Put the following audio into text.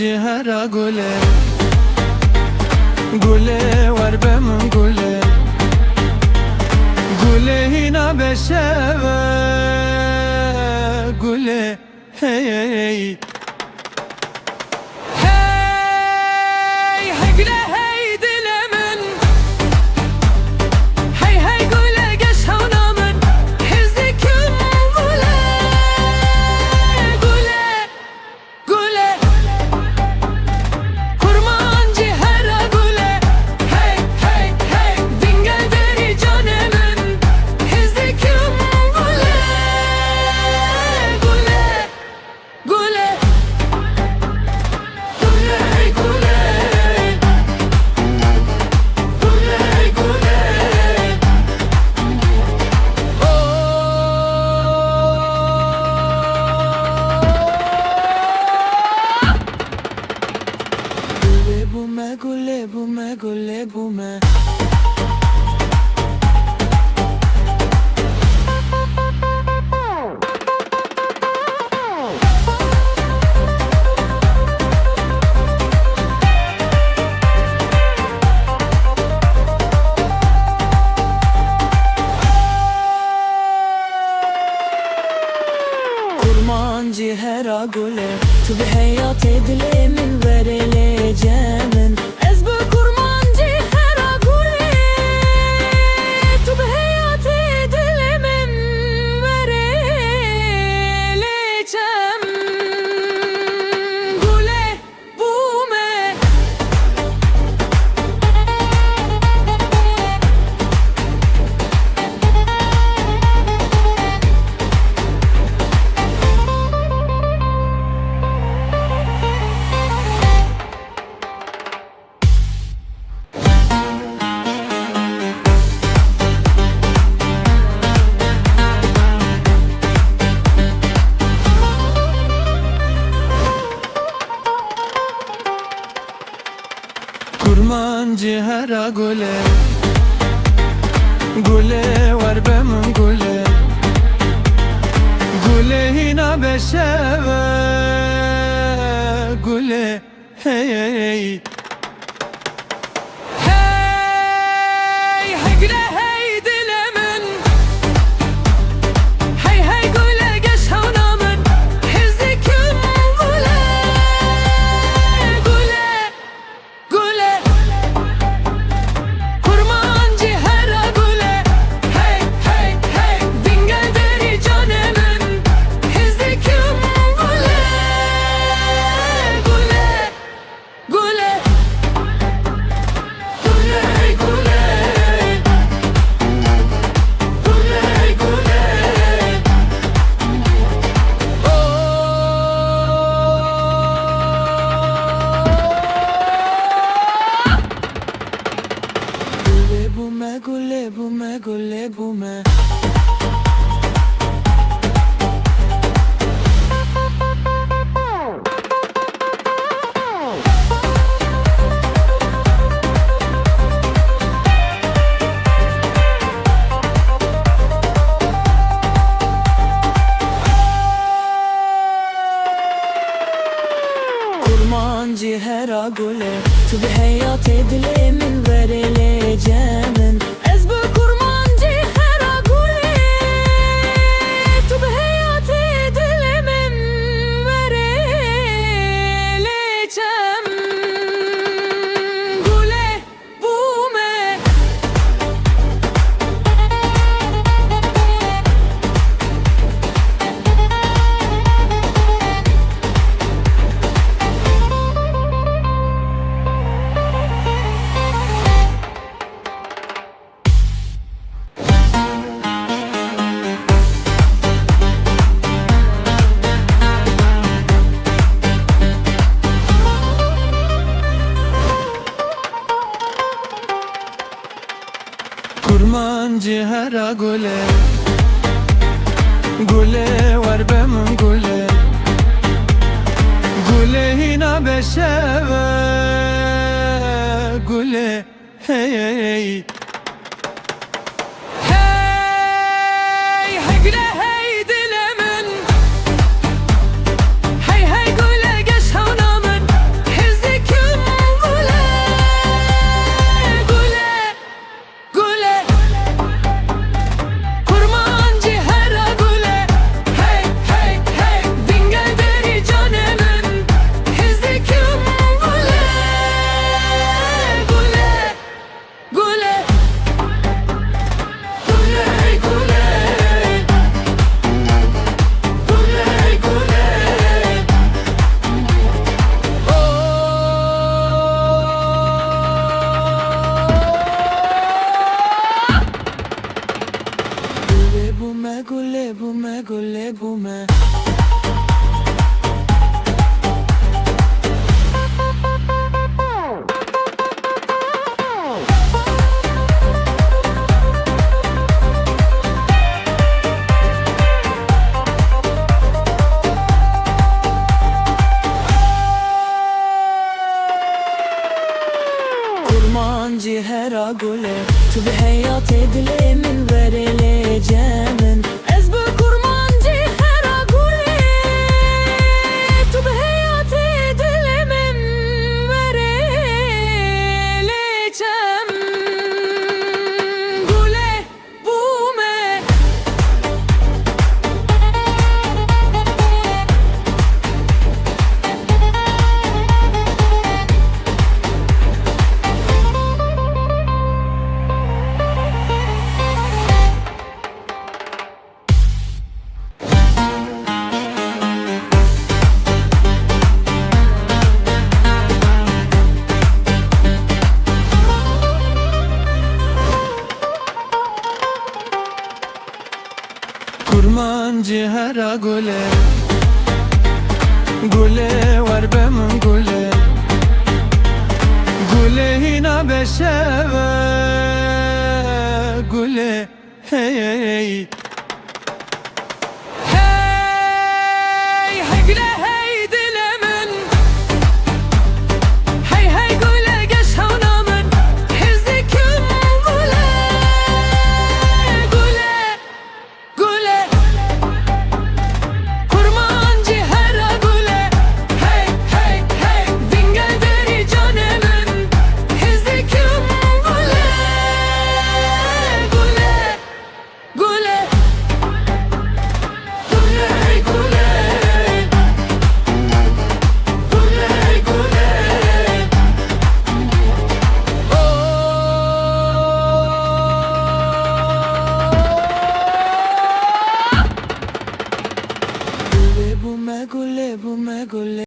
هرا گله گله ور بمن گله گله هینا بشوه گله hey Gule bume, gule bume Kurmancı hera gule Tu bir hayat edilemin verileceğimin Ez bu kurmancı hera gule Tu bir hayat edilemin verileceğim Gule bume Kurmancı hera gule gule var bemin gule gule hina beşeve gule hey gule hey dilemin hey gule geç havnamın hizdikim gule gule gule kurmancı hera gule hey dingel deri canımın hizdikim gule gule gule Gule bume, gule bume Kurmancı hera gule Tu bir hayat edilemin verileceğimin Ez bu kurmancı hera gule Tu bir hayat edilemin verileceğim Gule bume Kurmancı hera gule gule var bemin gule gule hina beşeve gule hey gule hey dilemin hey gule geç havnamın kurmancı her agule Tu bir hayat edilemin verileceğimin Ez bu kurmancı her agule Tu bir hayat edilemin verileceğim Gule bume kurmancı her gule Gule var benim gule Gule hina beşeve Gule hey hey Hey hey güle hey dilemin Hey hey güle geç havnamın Hizdikim güle Güle Güle Kurmancı her güle Hey hey hey Dingel deri canemin Hizdikim güle Güle Güle Güle güle Güle güle Gule bume gule bume gule